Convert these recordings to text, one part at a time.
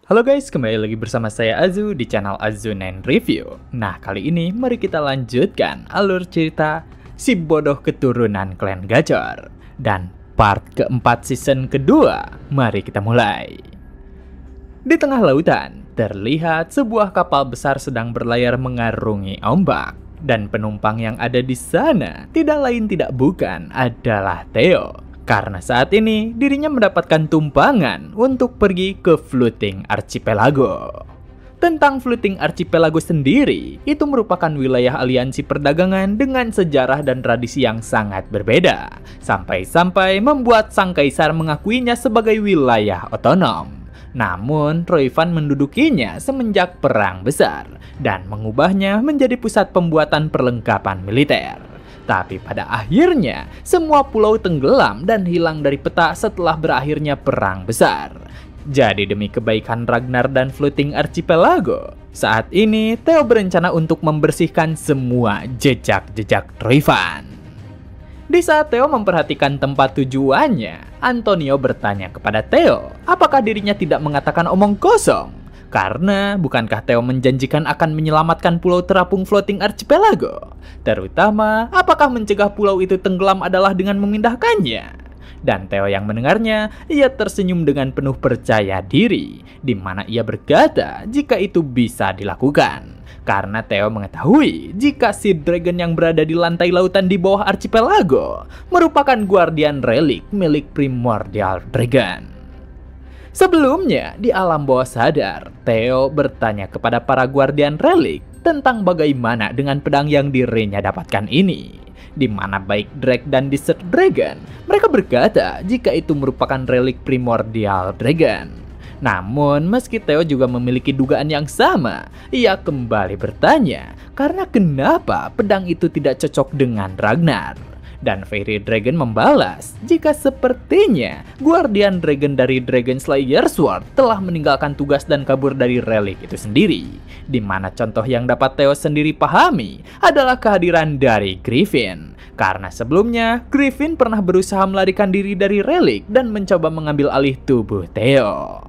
Halo guys, kembali lagi bersama saya Azu di channel Azu9 Review. Nah, kali ini mari kita lanjutkan alur cerita Si Bodoh Keturunan Klan Gacor. Dan part keempat season kedua, mari kita mulai. Di tengah lautan, terlihat sebuah kapal besar sedang berlayar mengarungi ombak. Dan penumpang yang ada di sana tidak lain tidak bukan adalah Theo. Karena saat ini dirinya mendapatkan tumpangan untuk pergi ke Floating Archipelago. Tentang Floating Archipelago sendiri, itu merupakan wilayah aliansi perdagangan dengan sejarah dan tradisi yang sangat berbeda. Sampai-sampai membuat sang kaisar mengakuinya sebagai wilayah otonom. Namun, Roivan mendudukinya semenjak Perang Besar dan mengubahnya menjadi pusat pembuatan perlengkapan militer. Tapi pada akhirnya, semua pulau tenggelam dan hilang dari peta setelah berakhirnya Perang Besar. Jadi demi kebaikan Ragnar dan Floating Archipelago, saat ini Theo berencana untuk membersihkan semua jejak-jejak Roivan. Di saat Theo memperhatikan tempat tujuannya, Antonio bertanya kepada Theo, apakah dirinya tidak mengatakan omong kosong? Karena bukankah Theo menjanjikan akan menyelamatkan pulau terapung Floating Archipelago? Terutama, apakah mencegah pulau itu tenggelam adalah dengan memindahkannya? Dan Theo yang mendengarnya, ia tersenyum dengan penuh percaya diri, di mana ia berkata jika itu bisa dilakukan. Karena Theo mengetahui jika si dragon yang berada di lantai lautan di bawah archipelago merupakan guardian relik milik Primordial Dragon. Sebelumnya, di alam bawah sadar, Theo bertanya kepada para guardian relik tentang bagaimana dengan pedang yang dirinya dapatkan ini. Di mana baik Drake dan Desert Dragon, mereka berkata jika itu merupakan relik Primordial Dragon. Namun, meski Theo juga memiliki dugaan yang sama, ia kembali bertanya karena kenapa pedang itu tidak cocok dengan Ragnar. Dan Fairy Dragon membalas jika sepertinya Guardian Dragon dari Dragon Slayer Sword telah meninggalkan tugas dan kabur dari relik itu sendiri. Di mana contoh yang dapat Theo sendiri pahami adalah kehadiran dari Griffin. Karena sebelumnya Griffin pernah berusaha melarikan diri dari relik dan mencoba mengambil alih tubuh Theo.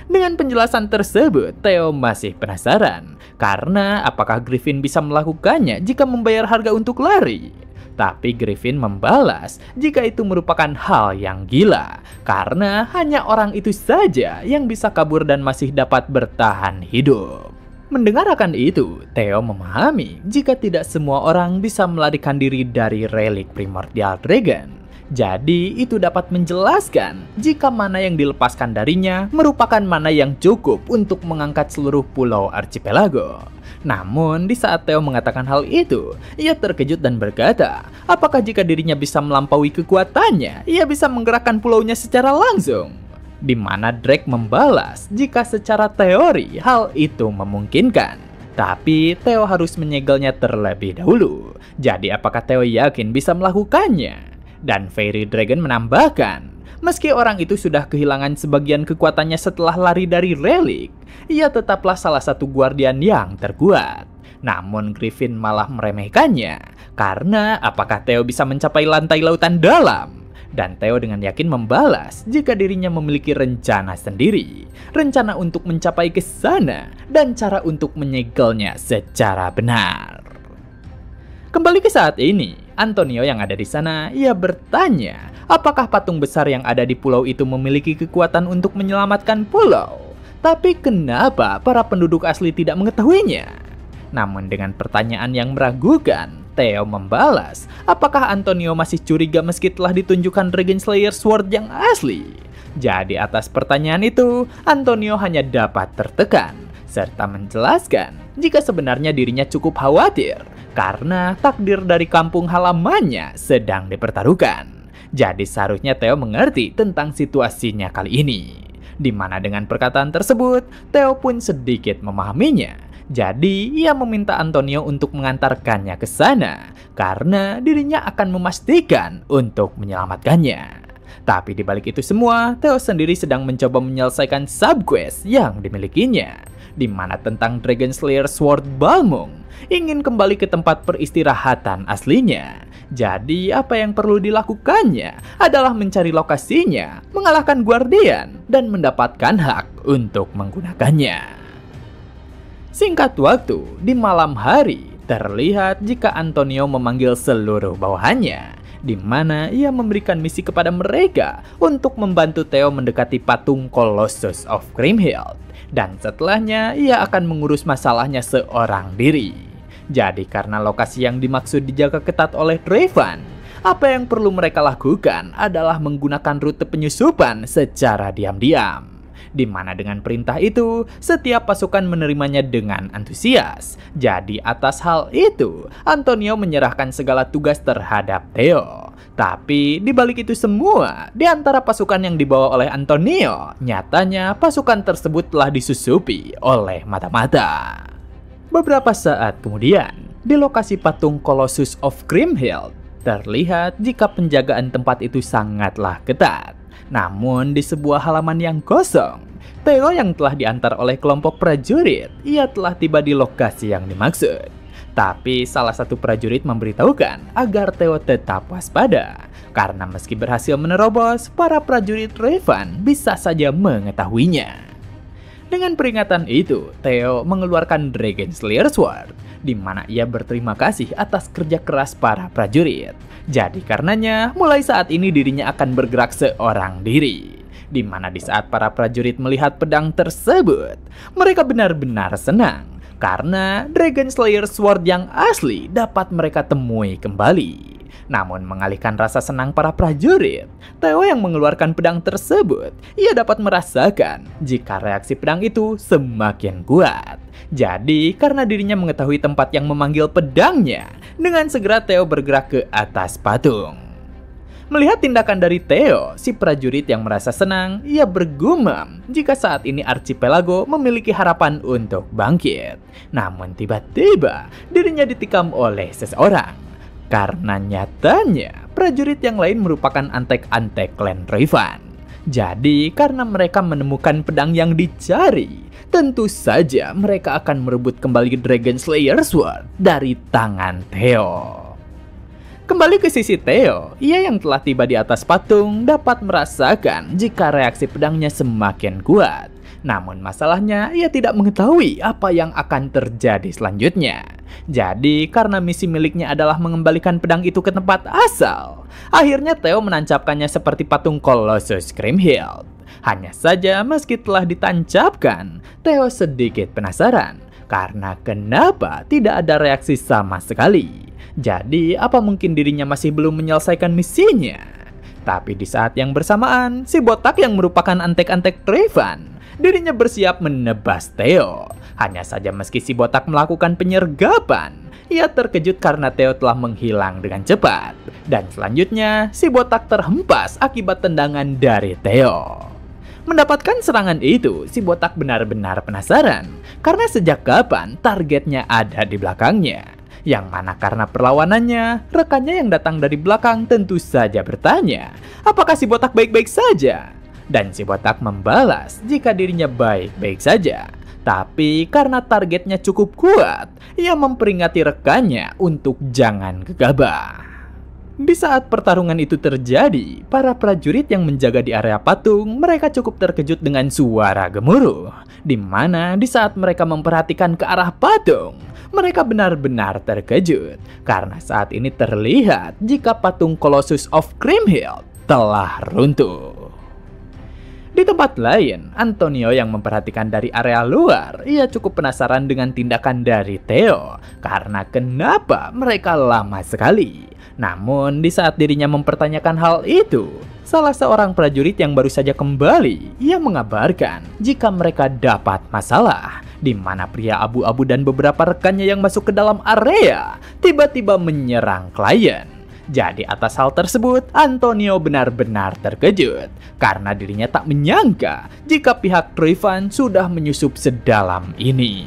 Dengan penjelasan tersebut, Theo masih penasaran karena apakah Griffin bisa melakukannya jika membayar harga untuk lari. Tapi Griffin membalas jika itu merupakan hal yang gila, karena hanya orang itu saja yang bisa kabur dan masih dapat bertahan hidup. Mendengar akan itu, Theo memahami jika tidak semua orang bisa melarikan diri dari relik Primordial Dragon. Jadi itu dapat menjelaskan jika mana yang dilepaskan darinya merupakan mana yang cukup untuk mengangkat seluruh pulau archipelago. Namun di saat Theo mengatakan hal itu, ia terkejut dan berkata, apakah jika dirinya bisa melampaui kekuatannya, ia bisa menggerakkan pulaunya secara langsung? Di mana Drake membalas jika secara teori hal itu memungkinkan. Tapi Theo harus menyegelnya terlebih dahulu. Jadi apakah Theo yakin bisa melakukannya? Dan Fairy Dragon menambahkan, meski orang itu sudah kehilangan sebagian kekuatannya setelah lari dari relik, ia tetaplah salah satu guardian yang terkuat. Namun Griffin malah meremehkannya, karena apakah Theo bisa mencapai lantai lautan dalam? Dan Theo dengan yakin membalas jika dirinya memiliki rencana sendiri. Rencana untuk mencapai ke sana, dan cara untuk menyegelnya secara benar. Kembali ke saat ini, Antonio yang ada di sana, ia bertanya, apakah patung besar yang ada di pulau itu memiliki kekuatan untuk menyelamatkan pulau? Tapi kenapa para penduduk asli tidak mengetahuinya? Namun dengan pertanyaan yang meragukan, Theo membalas, apakah Antonio masih curiga meski telah ditunjukkan Dragon Slayer Sword yang asli? Jadi atas pertanyaan itu, Antonio hanya dapat tertekan, serta menjelaskan jika sebenarnya dirinya cukup khawatir karena takdir dari kampung halamannya sedang dipertaruhkan. Jadi seharusnya Theo mengerti tentang situasinya kali ini. Di mana dengan perkataan tersebut, Theo pun sedikit memahaminya. Jadi ia meminta Antonio untuk mengantarkannya ke sana karena dirinya akan memastikan untuk menyelamatkannya. Tapi di balik itu semua, Theo sendiri sedang mencoba menyelesaikan subquest yang dimilikinya, di mana tentang Dragon Slayer Sword Balmung ingin kembali ke tempat peristirahatan aslinya. Jadi apa yang perlu dilakukannya adalah mencari lokasinya, mengalahkan Guardian, dan mendapatkan hak untuk menggunakannya. Singkat waktu, di malam hari, terlihat jika Antonio memanggil seluruh bawahannya, di mana ia memberikan misi kepada mereka untuk membantu Theo mendekati patung Colossus of Grimhild, dan setelahnya ia akan mengurus masalahnya seorang diri. Jadi karena lokasi yang dimaksud dijaga ketat oleh Draven, apa yang perlu mereka lakukan adalah menggunakan rute penyusupan secara diam-diam. Di mana dengan perintah itu, setiap pasukan menerimanya dengan antusias. Jadi atas hal itu, Antonio menyerahkan segala tugas terhadap Theo. Tapi di balik itu semua, di antara pasukan yang dibawa oleh Antonio, nyatanya pasukan tersebut telah disusupi oleh mata-mata. Beberapa saat kemudian, di lokasi patung Colossus of Grimhild, terlihat jika penjagaan tempat itu sangatlah ketat. Namun di sebuah halaman yang kosong, Theo yang telah diantar oleh kelompok prajurit, ia telah tiba di lokasi yang dimaksud. Tapi salah satu prajurit memberitahukan agar Theo tetap waspada, karena meski berhasil menerobos, para prajurit Draven bisa saja mengetahuinya. Dengan peringatan itu, Theo mengeluarkan Dragon Slayer Sword, di mana ia berterima kasih atas kerja keras para prajurit. Jadi karenanya, mulai saat ini dirinya akan bergerak seorang diri. Di mana di saat para prajurit melihat pedang tersebut, mereka benar-benar senang, karena Dragon Slayer Sword yang asli dapat mereka temui kembali. Namun mengalihkan rasa senang para prajurit, Theo yang mengeluarkan pedang tersebut, ia dapat merasakan jika reaksi pedang itu semakin kuat. Jadi karena dirinya mengetahui tempat yang memanggil pedangnya, dengan segera Theo bergerak ke atas patung. Melihat tindakan dari Theo, si prajurit yang merasa senang, ia bergumam jika saat ini Archipelago memiliki harapan untuk bangkit. Namun tiba-tiba dirinya ditikam oleh seseorang. Karena nyatanya, prajurit yang lain merupakan antek-antek klan Draven. Jadi, karena mereka menemukan pedang yang dicari, tentu saja mereka akan merebut kembali Dragon Slayer Sword dari tangan Theo. Kembali ke sisi Theo, ia yang telah tiba di atas patung dapat merasakan jika reaksi pedangnya semakin kuat. Namun masalahnya, ia tidak mengetahui apa yang akan terjadi selanjutnya. Jadi, karena misi miliknya adalah mengembalikan pedang itu ke tempat asal, akhirnya Theo menancapkannya seperti patung Colossus Grimhild. Hanya saja meski telah ditancapkan, Theo sedikit penasaran karena kenapa tidak ada reaksi sama sekali. Jadi, apa mungkin dirinya masih belum menyelesaikan misinya? Tapi di saat yang bersamaan, si botak yang merupakan antek-antek Draven, dirinya bersiap menebas Theo. Hanya saja meski si botak melakukan penyergapan, ia terkejut karena Theo telah menghilang dengan cepat. Dan selanjutnya, si botak terhempas akibat tendangan dari Theo. Mendapatkan serangan itu, si botak benar-benar penasaran karena sejak kapan targetnya ada di belakangnya. Yang mana karena perlawanannya, rekannya yang datang dari belakang tentu saja bertanya, apakah si botak baik-baik saja? Dan si botak membalas jika dirinya baik-baik saja. Tapi karena targetnya cukup kuat, ia memperingati rekannya untuk jangan gegabah. Di saat pertarungan itu terjadi, para prajurit yang menjaga di area patung, mereka cukup terkejut dengan suara gemuruh. Di mana di saat mereka memperhatikan ke arah patung, mereka benar-benar terkejut. Karena saat ini terlihat jika patung Colossus of Grimhild telah runtuh. Di tempat lain, Antonio yang memperhatikan dari area luar, ia cukup penasaran dengan tindakan dari Theo. Karena kenapa mereka lama sekali. Namun, di saat dirinya mempertanyakan hal itu, salah seorang prajurit yang baru saja kembali, ia mengabarkan jika mereka dapat masalah, di mana pria abu-abu dan beberapa rekannya yang masuk ke dalam area tiba-tiba menyerang klien. Jadi atas hal tersebut, Antonio benar-benar terkejut karena dirinya tak menyangka jika pihak Draven sudah menyusup sedalam ini.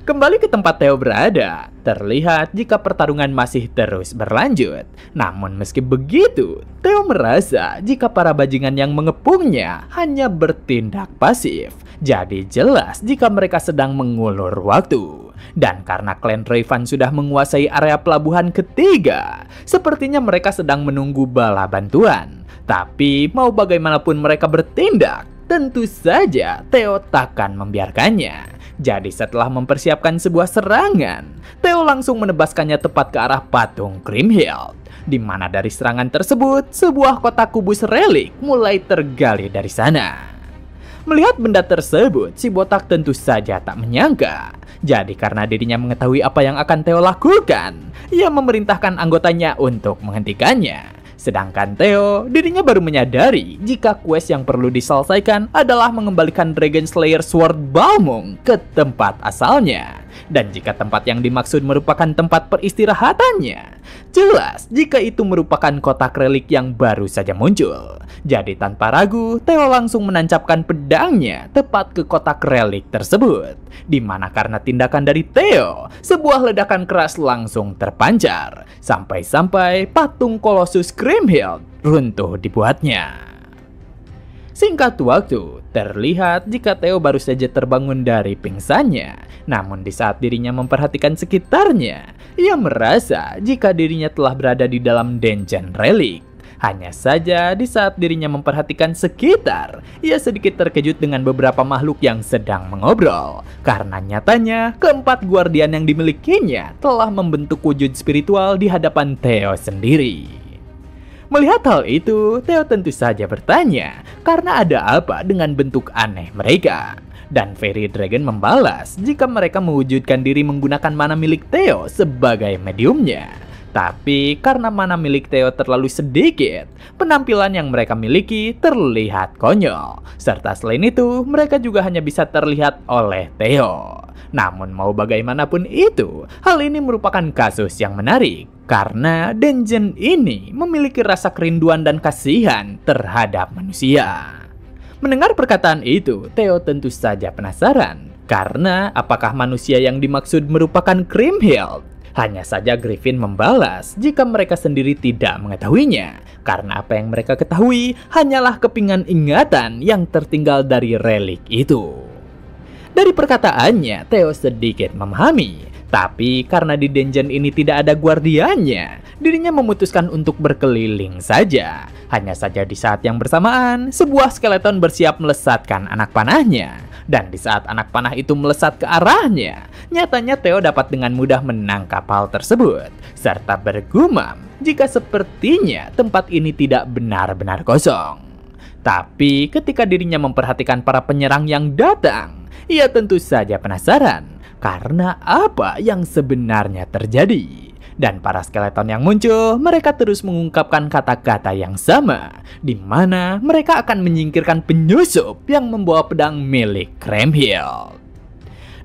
Kembali ke tempat Theo berada, terlihat jika pertarungan masih terus berlanjut. Namun meski begitu, Theo merasa jika para bajingan yang mengepungnya hanya bertindak pasif. Jadi jelas jika mereka sedang mengulur waktu. Dan karena klan Rayvan sudah menguasai area pelabuhan ketiga, sepertinya mereka sedang menunggu bala bantuan. Tapi mau bagaimanapun mereka bertindak, tentu saja Theo takkan membiarkannya. Jadi setelah mempersiapkan sebuah serangan, Theo langsung menebaskannya tepat ke arah patung Grimhild, di mana dari serangan tersebut, sebuah kotak kubus relik mulai tergali dari sana. Melihat benda tersebut, si botak tentu saja tak menyangka. Jadi karena dirinya mengetahui apa yang akan Theo lakukan, ia memerintahkan anggotanya untuk menghentikannya. Sedangkan Theo, dirinya baru menyadari jika quest yang perlu diselesaikan adalah mengembalikan Dragon Slayer Sword Balmung ke tempat asalnya. Dan jika tempat yang dimaksud merupakan tempat peristirahatannya, jelas jika itu merupakan kotak relik yang baru saja muncul. Jadi tanpa ragu, Theo langsung menancapkan pedangnya tepat ke kotak relik tersebut. Dimana karena tindakan dari Theo, sebuah ledakan keras langsung terpancar. Sampai-sampai patung Colossus Grimhild runtuh dibuatnya. Singkat waktu, terlihat jika Theo baru saja terbangun dari pingsannya. Namun di saat dirinya memperhatikan sekitarnya, ia merasa jika dirinya telah berada di dalam dungeon relik. Hanya saja di saat dirinya memperhatikan sekitar, ia sedikit terkejut dengan beberapa makhluk yang sedang mengobrol. Karena nyatanya, keempat guardian yang dimilikinya telah membentuk wujud spiritual di hadapan Theo sendiri. Melihat hal itu, Theo tentu saja bertanya, karena ada apa dengan bentuk aneh mereka? Dan Fairy Dragon membalas jika mereka mewujudkan diri menggunakan mana milik Theo sebagai mediumnya. Tapi karena mana milik Theo terlalu sedikit, penampilan yang mereka miliki terlihat konyol. Serta selain itu, mereka juga hanya bisa terlihat oleh Theo. Namun mau bagaimanapun itu, hal ini merupakan kasus yang menarik. Karena dungeon ini memiliki rasa kerinduan dan kasihan terhadap manusia. Mendengar perkataan itu, Theo tentu saja penasaran. Karena apakah manusia yang dimaksud merupakan Grimhild? Hanya saja Griffin membalas jika mereka sendiri tidak mengetahuinya. Karena apa yang mereka ketahui hanyalah kepingan ingatan yang tertinggal dari relik itu. Dari perkataannya, Theo sedikit memahami. Tapi karena di dungeon ini tidak ada guardiannya, dirinya memutuskan untuk berkeliling saja. Hanya saja di saat yang bersamaan, sebuah skeleton bersiap melesatkan anak panahnya. Dan di saat anak panah itu melesat ke arahnya, nyatanya Theo dapat dengan mudah menangkap hal tersebut. Serta bergumam jika sepertinya tempat ini tidak benar-benar kosong. Tapi ketika dirinya memperhatikan para penyerang yang datang, ia tentu saja penasaran. Karena apa yang sebenarnya terjadi? Dan para skeleton yang muncul, mereka terus mengungkapkan kata-kata yang sama, di mana mereka akan menyingkirkan penyusup yang membawa pedang milik Grimhild.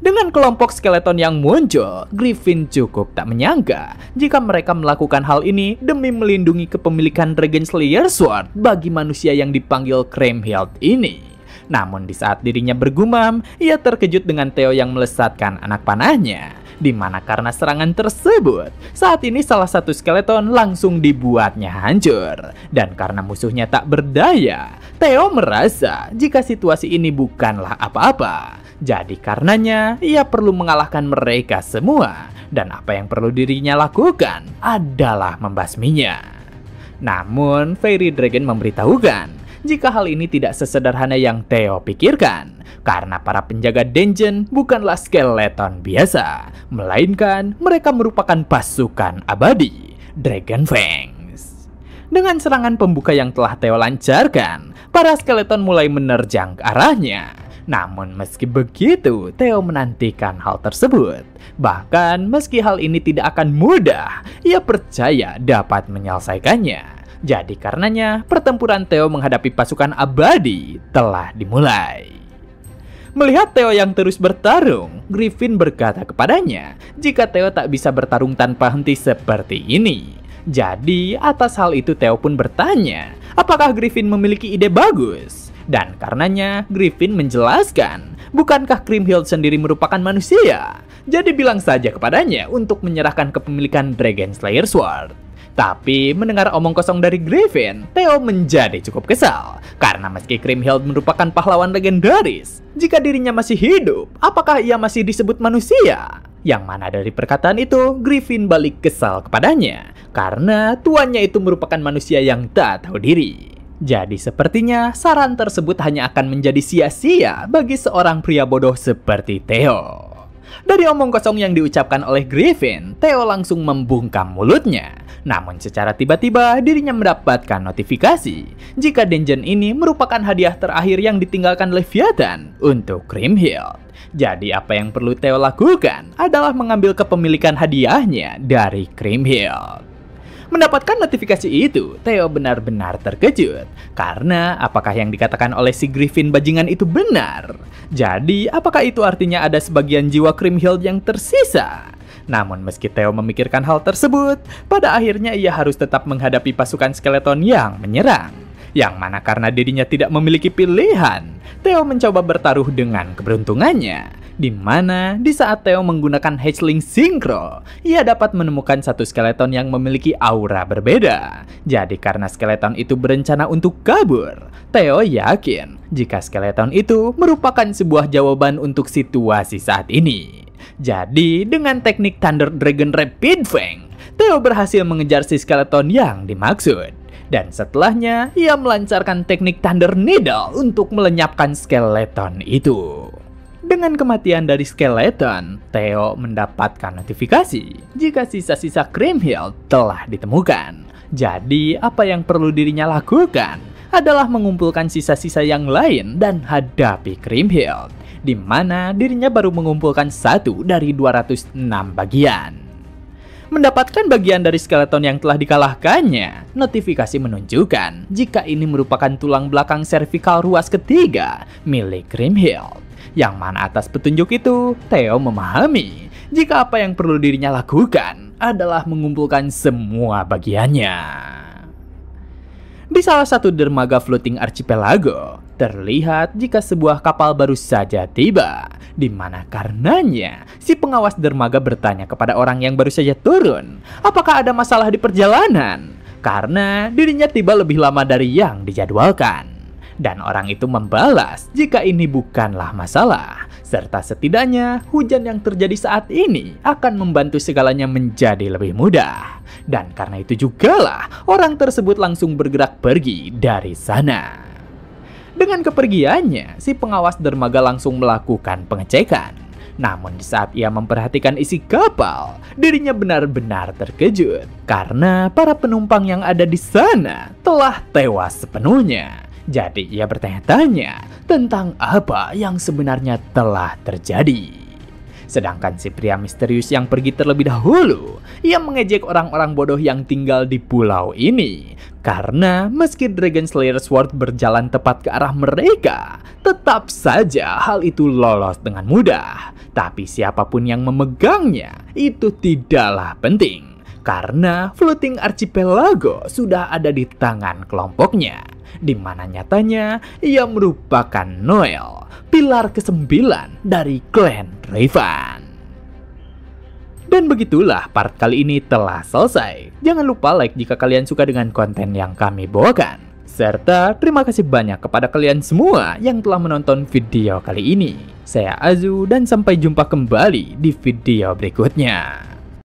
Dengan kelompok skeleton yang muncul, Griffin cukup tak menyangka jika mereka melakukan hal ini demi melindungi kepemilikan Dragon Slayer Sword bagi manusia yang dipanggil Grimhild ini. Namun di saat dirinya bergumam, ia terkejut dengan Theo yang melesatkan anak panahnya. Dimana karena serangan tersebut, saat ini salah satu skeleton langsung dibuatnya hancur. Dan karena musuhnya tak berdaya, Theo merasa jika situasi ini bukanlah apa-apa. Jadi karenanya, ia perlu mengalahkan mereka semua. Dan apa yang perlu dirinya lakukan adalah membasminya. Namun, Fairy Dragon memberitahukan jika hal ini tidak sesederhana yang Theo pikirkan, karena para penjaga dungeon bukanlah skeleton biasa, melainkan mereka merupakan pasukan abadi, Dragon Fangs. Dengan serangan pembuka yang telah Theo lancarkan, para skeleton mulai menerjang ke arahnya. Namun meski begitu, Theo menantikan hal tersebut. Bahkan meski hal ini tidak akan mudah, ia percaya dapat menyelesaikannya. Jadi karenanya, pertempuran Theo menghadapi pasukan abadi telah dimulai. Melihat Theo yang terus bertarung, Griffin berkata kepadanya jika Theo tak bisa bertarung tanpa henti seperti ini. Jadi atas hal itu Theo pun bertanya, apakah Griffin memiliki ide bagus? Dan karenanya, Griffin menjelaskan, bukankah Grimhild sendiri merupakan manusia? Jadi bilang saja kepadanya untuk menyerahkan kepemilikan Dragon Slayer Sword. Tapi mendengar omong kosong dari Griffin, Theo menjadi cukup kesal. Karena meski Grimhild merupakan pahlawan legendaris, jika dirinya masih hidup, apakah ia masih disebut manusia? Yang mana dari perkataan itu, Griffin balik kesal kepadanya karena tuannya itu merupakan manusia yang tak tahu diri. Jadi sepertinya saran tersebut hanya akan menjadi sia-sia bagi seorang pria bodoh seperti Theo. Dari omong kosong yang diucapkan oleh Griffin, Theo langsung membungkam mulutnya. Namun secara tiba-tiba dirinya mendapatkan notifikasi jika dungeon ini merupakan hadiah terakhir yang ditinggalkan Leviathan untuk Kriemhild. Jadi apa yang perlu Theo lakukan adalah mengambil kepemilikan hadiahnya dari Kriemhild. Mendapatkan notifikasi itu, Theo benar-benar terkejut. Karena apakah yang dikatakan oleh si Griffin bajingan itu benar? Jadi apakah itu artinya ada sebagian jiwa Kriemhild yang tersisa? Namun meski Theo memikirkan hal tersebut, pada akhirnya ia harus tetap menghadapi pasukan skeleton yang menyerang. Yang mana karena dirinya tidak memiliki pilihan, Theo mencoba bertaruh dengan keberuntungannya. Di mana di saat Theo menggunakan hatchling Synchro, ia dapat menemukan satu skeleton yang memiliki aura berbeda. Jadi karena skeleton itu berencana untuk kabur, Theo yakin jika skeleton itu merupakan sebuah jawaban untuk situasi saat ini. Jadi dengan teknik Thunder Dragon Rapid Fang, Theo berhasil mengejar si skeleton yang dimaksud. Dan setelahnya, ia melancarkan teknik Thunder Needle untuk melenyapkan skeleton itu. Dengan kematian dari skeleton, Theo mendapatkan notifikasi jika sisa-sisa Kriemhild telah ditemukan. Jadi, apa yang perlu dirinya lakukan adalah mengumpulkan sisa-sisa yang lain dan hadapi Kriemhild, di mana dirinya baru mengumpulkan 1 dari 206 bagian. Mendapatkan bagian dari skeleton yang telah dikalahkannya, notifikasi menunjukkan jika ini merupakan tulang belakang servikal ruas ketiga milik Kriemhild. Yang mana atas petunjuk itu, Theo memahami jika apa yang perlu dirinya lakukan adalah mengumpulkan semua bagiannya. Di salah satu dermaga floating archipelago, terlihat jika sebuah kapal baru saja tiba, di mana karenanya si pengawas dermaga bertanya kepada orang yang baru saja turun, apakah ada masalah di perjalanan? Karena dirinya tiba lebih lama dari yang dijadwalkan. Dan orang itu membalas jika ini bukanlah masalah, serta setidaknya hujan yang terjadi saat ini akan membantu segalanya menjadi lebih mudah. Dan karena itu jugalah orang tersebut langsung bergerak pergi dari sana. Dengan kepergiannya, si pengawas dermaga langsung melakukan pengecekan. Namun di saat ia memperhatikan isi kapal, dirinya benar-benar terkejut karena para penumpang yang ada di sana telah tewas sepenuhnya. Jadi ia bertanya-tanya tentang apa yang sebenarnya telah terjadi. Sedangkan si pria misterius yang pergi terlebih dahulu, ia mengejek orang-orang bodoh yang tinggal di pulau ini. Karena meski Dragon Slayer Sword berjalan tepat ke arah mereka, tetap saja hal itu lolos dengan mudah. Tapi siapapun yang memegangnya, itu tidaklah penting. Karena floating archipelago sudah ada di tangan kelompoknya, di mana nyatanya ia merupakan Noel, pilar ke-9 dari klan Raven. Dan begitulah part kali ini telah selesai. Jangan lupa like jika kalian suka dengan konten yang kami bawakan. Serta terima kasih banyak kepada kalian semua yang telah menonton video kali ini. Saya Azu dan sampai jumpa kembali di video berikutnya.